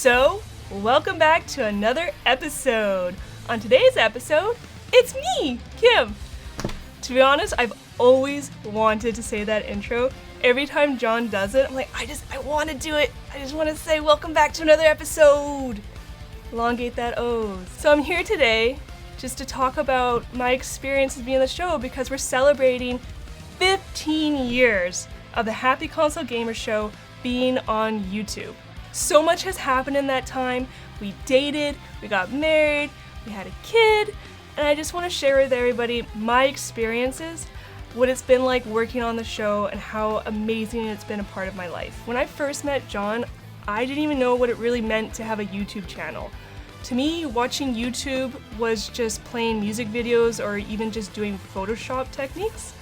So, welcome back to another episode. On today's episode, it's me, Kim. To be honest, I've always wanted to say that intro. Every time John does it, I'm like, I want to do it. I just want to say welcome back to another episode. Elongate that O's. So I'm here today just to talk about my experiences being on the show because we're celebrating 15 years of the Happy Console Gamer Show being on YouTube. So much has happened in that time. We dated, we got married, we had a kid, and I just want to share with everybody my experiences, what it's been like working on the show, and how amazing it's been a part of my life. When I first met John, I didn't even know what it really meant to have a YouTube channel. To me, watching YouTube was just playing music videos or even just doing Photoshop techniques.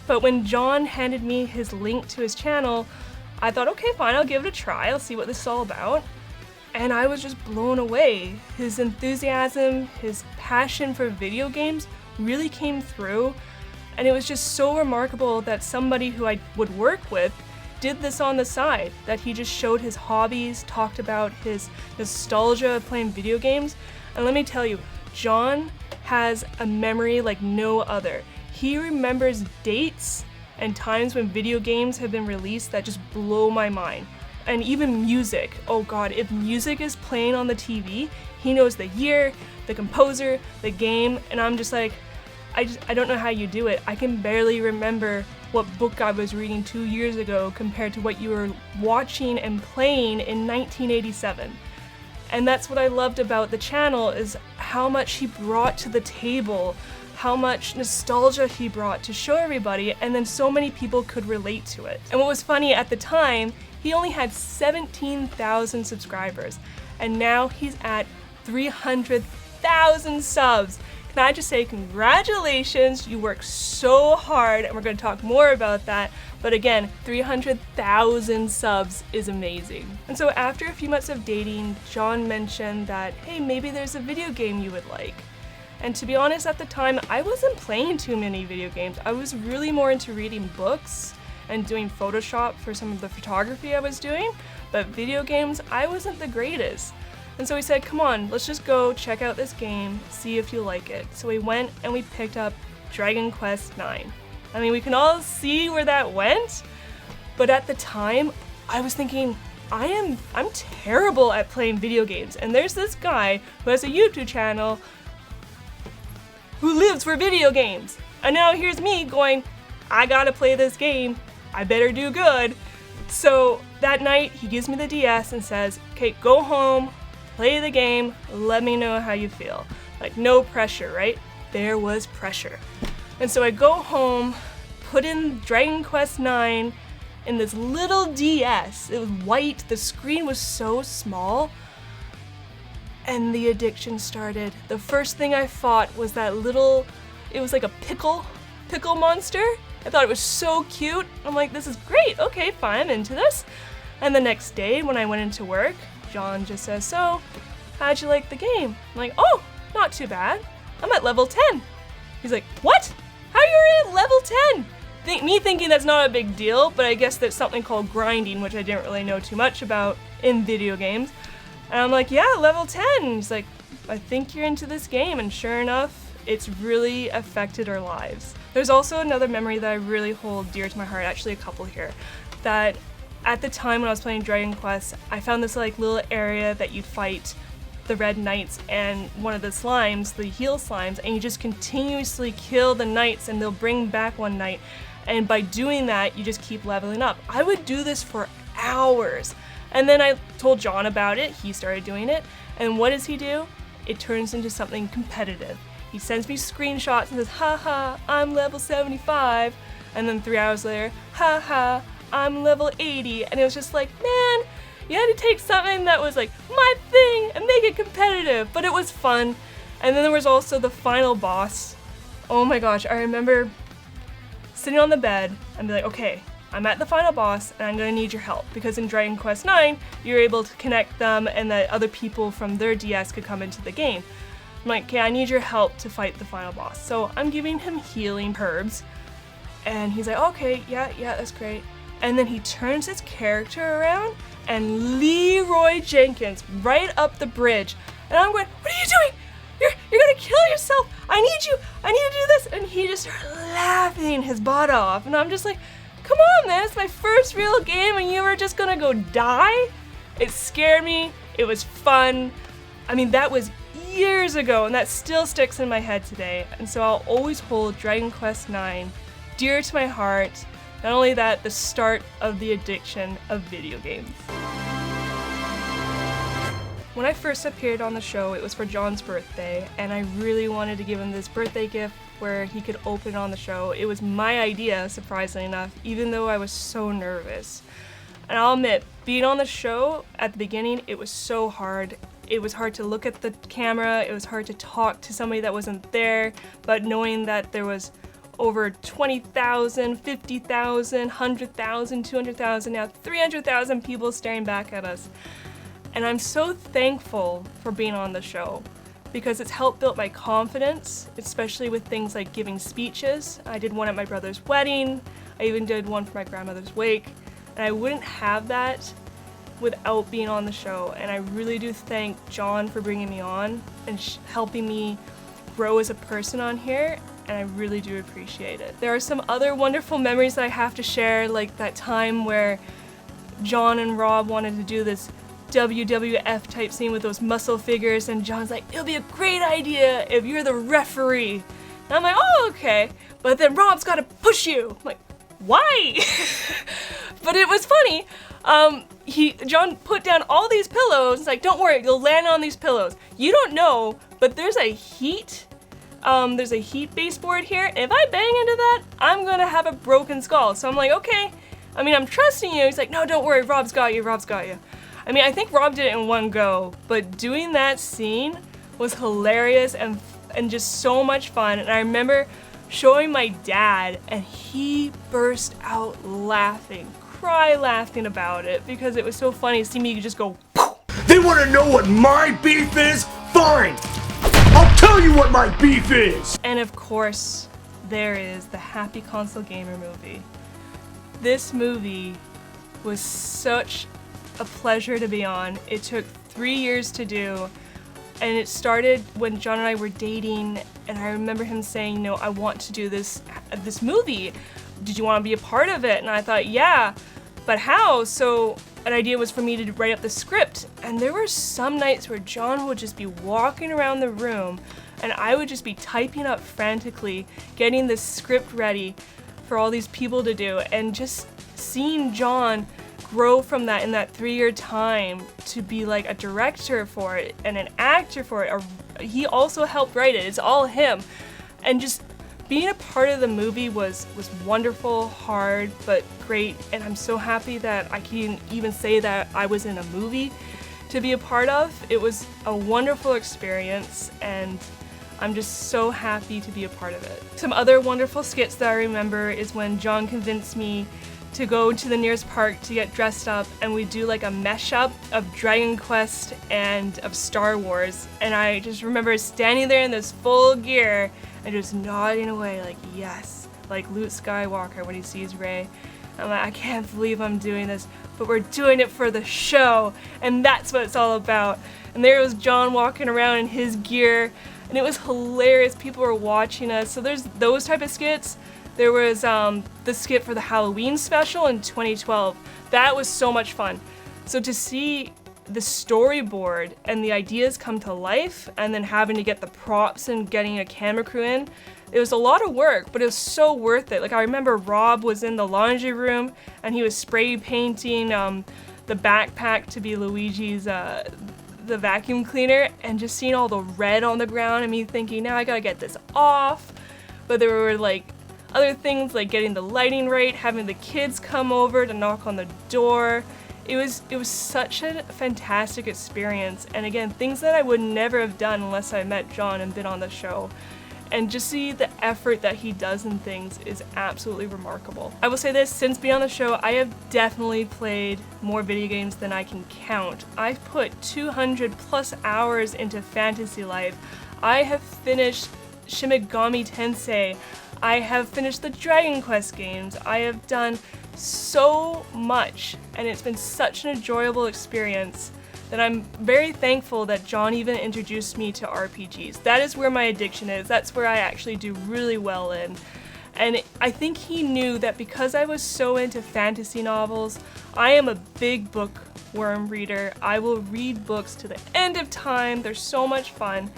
But when John handed me his link to his channel, I thought, okay, fine, I'll give it a try, I'll see what this is all about. And I was just blown away. His enthusiasm, his passion for video games really came through. And it was just so remarkable that somebody who I would work with did this on the side, that he just showed his hobbies, talked about his nostalgia of playing video games. And let me tell you, John has a memory like no other. He remembers dates and times when video games have been released that just blow my mind. And even music. Oh god, if music is playing on the TV, he knows the year, the composer, the game, and I'm just like, I don't know how you do it. I can barely remember what book I was reading 2 years ago compared to what you were watching and playing in 1987. And that's what I loved about the channel, is how much he brought to the table, how much nostalgia he brought to show everybody, and then so many people could relate to it. And what was funny at the time, he only had 17,000 subscribers, and now he's at 300,000 subs. Can I just say congratulations, you worked so hard, and we're going to talk more about that. But again, 300,000 subs is amazing. And so after a few months of dating, John mentioned that, hey, maybe there's a video game you would like. And to be honest, at the time, I wasn't playing too many video games. I was really more into reading books and doing Photoshop for some of the photography I was doing, but video games, I wasn't the greatest. And so we said, come on, let's just go check out this game, see if you like it. So we went and we picked up Dragon Quest IX. I mean, we can all see where that went, but at the time, I was thinking, I'm terrible at playing video games. And there's this guy who has a YouTube channel who lives for video games. And now here's me going, I gotta play this game, I better do good. So that night, he gives me the DS and says, okay, go home, play the game, let me know how you feel. Like, no pressure, right? There was pressure. And so I go home, put in Dragon Quest IX in this little DS. It was white, the screen was so small, and the addiction started. The first thing I fought was that little, it was like a pickle monster. I thought it was so cute. I'm like, this is great, okay, fine, I'm into this. And the next day when I went into work, John just says, so, how'd you like the game? I'm like, oh, not too bad. I'm at level 10. He's like, what? How are you at level 10? Me thinking that's not a big deal, but I guess there's something called grinding, which I didn't really know too much about in video games. And I'm like, yeah, level 10. He's like, I think you're into this game. And sure enough, it's really affected our lives. There's also another memory that I really hold dear to my heart, actually a couple here, that at the time when I was playing Dragon Quest, I found this like little area that you'd fight the red knights and one of the slimes, the heal slimes, and you just continuously kill the knights and they'll bring back one knight. And by doing that, you just keep leveling up. I would do this for hours. And then I told John about it, he started doing it, and what does he do? It turns into something competitive. He sends me screenshots and says, haha, I'm level 75, and then 3 hours later, haha, I'm level 80, and it was just like, man, you had to take something that was like my thing and make it competitive, but it was fun. And then there was also the final boss. Oh my gosh, I remember sitting on the bed and be like, okay, I'm at the final boss and I'm gonna need your help, because in Dragon Quest IX, you're able to connect them and that other people from their DS could come into the game. I'm like, okay, I need your help to fight the final boss. So I'm giving him healing herbs and he's like, okay, yeah, that's great. And then he turns his character around and Leroy Jenkins right up the bridge. And I'm going, what are you doing? You're gonna kill yourself. I need you to do this. And he just started laughing his butt off. And I'm just like, come on, man, it's my first real game and you were just gonna go die? It scared me, it was fun. I mean, that was years ago and that still sticks in my head today. And so I'll always hold Dragon Quest IX dear to my heart. Not only that, the start of the addiction of video games. When I first appeared on the show, it was for John's birthday, and I really wanted to give him this birthday gift where he could open on the show. It was my idea, surprisingly enough, even though I was so nervous. And I'll admit, being on the show at the beginning, it was so hard. It was hard to look at the camera, it was hard to talk to somebody that wasn't there, but knowing that there was over 20,000, 50,000, 100,000, 200,000, now 300,000 people staring back at us. And I'm so thankful for being on the show because it's helped build my confidence, especially with things like giving speeches. I did one at my brother's wedding. I even did one for my grandmother's wake. And I wouldn't have that without being on the show. And I really do thank John for bringing me on and helping me grow as a person on here. And I really do appreciate it. There are some other wonderful memories that I have to share, like that time where John and Rob wanted to do this WWF type scene with those muscle figures, and John's like, it'll be a great idea if you're the referee. And I'm like, oh, okay. But then Rob's gotta push you. I'm like, why? But it was funny. John put down all these pillows. It's like, don't worry, you'll land on these pillows. You don't know, but there's a heat baseboard here. And if I bang into that, I'm gonna have a broken skull. So I'm like, okay. I mean, I'm trusting you. He's like, no, don't worry, Rob's got you, Rob's got you. I mean, I think Rob did it in one go, but doing that scene was hilarious and just so much fun. And I remember showing my dad, and he burst out laughing, cry laughing about it, because it was so funny to see me just go, poof. They want to know what my beef is? Fine! I'll tell you what my beef is! And of course, there is the Happy Console Gamer movie. This movie was such a pleasure to be on. It took 3 years to do, and it started when John and I were dating, and I remember him saying, no, I want to do this movie. Did you want to be a part of it? And I thought, yeah, but how? So an idea was for me to write up the script, and there were some nights where John would just be walking around the room, and I would just be typing up frantically, getting this script ready for all these people to do, and just seeing John grow from that in that 3-year time to be like a director for it and an actor for it. He also helped write it. It's all him. And just being a part of the movie was wonderful, hard, but great. And I'm so happy that I can even say that I was in a movie to be a part of. It was a wonderful experience, and I'm just so happy to be a part of it. Some other wonderful skits that I remember is when John convinced me to go to the nearest park to get dressed up, and we do like a mesh-up of Dragon Quest and of Star Wars. And I just remember standing there in this full gear and just nodding away like, yes, like Luke Skywalker when he sees Rey. I'm like, I can't believe I'm doing this, but we're doing it for the show, and that's what it's all about. And there was John walking around in his gear, and it was hilarious. People were watching us. So there's those type of skits. There was the skit for the Halloween special in 2012. That was so much fun. So to see the storyboard and the ideas come to life, and then having to get the props and getting a camera crew in, it was a lot of work, but it was so worth it. Like, I remember Rob was in the laundry room and he was spray painting the backpack to be Luigi's the vacuum cleaner, and just seeing all the red on the ground and me thinking, now I gotta get this off. But there were like other things like getting the lighting right, having the kids come over to knock on the door. It was such a fantastic experience, and again, things that I would never have done unless I met John and been on the show. And just see the effort that he does in things is absolutely remarkable. I will say this, since being on the show, I have definitely played more video games than I can count. I've put 200 plus hours into Fantasy Life. I have finished Shin Megami Tensei. I have finished the Dragon Quest games. I have done so much, and it's been such an enjoyable experience that I'm very thankful that John even introduced me to RPGs. That is where my addiction is. That's where I actually do really well in. And I think he knew that because I was so into fantasy novels, I am a big bookworm reader. I will read books to the end of time. They're so much fun.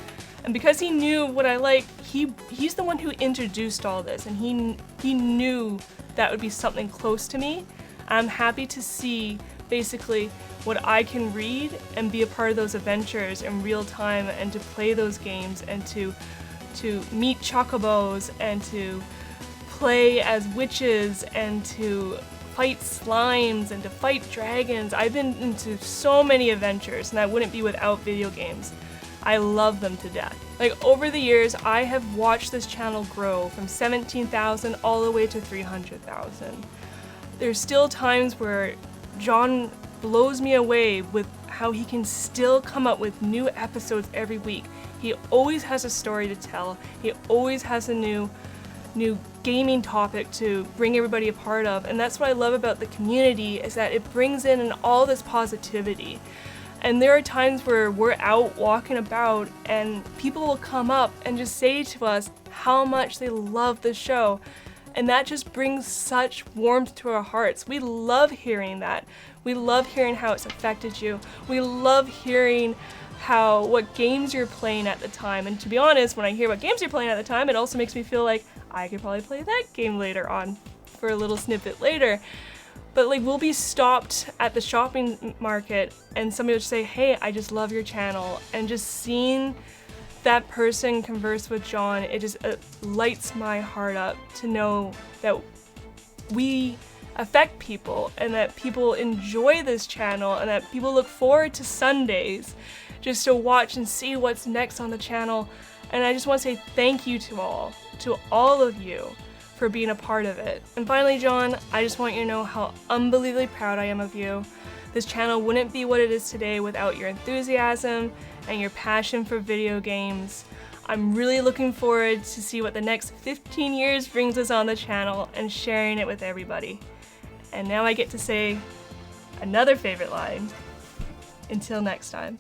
And because he knew what I like, he's the one who introduced all this, and he knew that would be something close to me. I'm happy to see basically what I can read and be a part of those adventures in real time, and to play those games, and to meet chocobos, and to play as witches, and to fight slimes, and to fight dragons. I've been into so many adventures, and I wouldn't be without video games. I love them to death. Like, over the years, I have watched this channel grow from 17,000 all the way to 300,000. There's still times where John blows me away with how he can still come up with new episodes every week. He always has a story to tell. He always has a new gaming topic to bring everybody a part of. And that's what I love about the community, is that it brings in all this positivity. And there are times where we're out walking about and people will come up and just say to us how much they love the show. And that just brings such warmth to our hearts. We love hearing that. We love hearing how it's affected you. We love hearing what games you're playing at the time. And to be honest, when I hear what games you're playing at the time, it also makes me feel like I could probably play that game later on for a little snippet later. But like, we'll be stopped at the shopping market and somebody will say, hey, I just love your channel. And just seeing that person converse with John, it lights my heart up to know that we affect people, and that people enjoy this channel, and that people look forward to Sundays just to watch and see what's next on the channel. And I just want to say thank you to all of you for being a part of it. And finally, John, I just want you to know how unbelievably proud I am of you. This channel wouldn't be what it is today without your enthusiasm and your passion for video games. I'm really looking forward to see what the next 15 years brings us on the channel and sharing it with everybody. And now I get to say another favorite line. Until next time.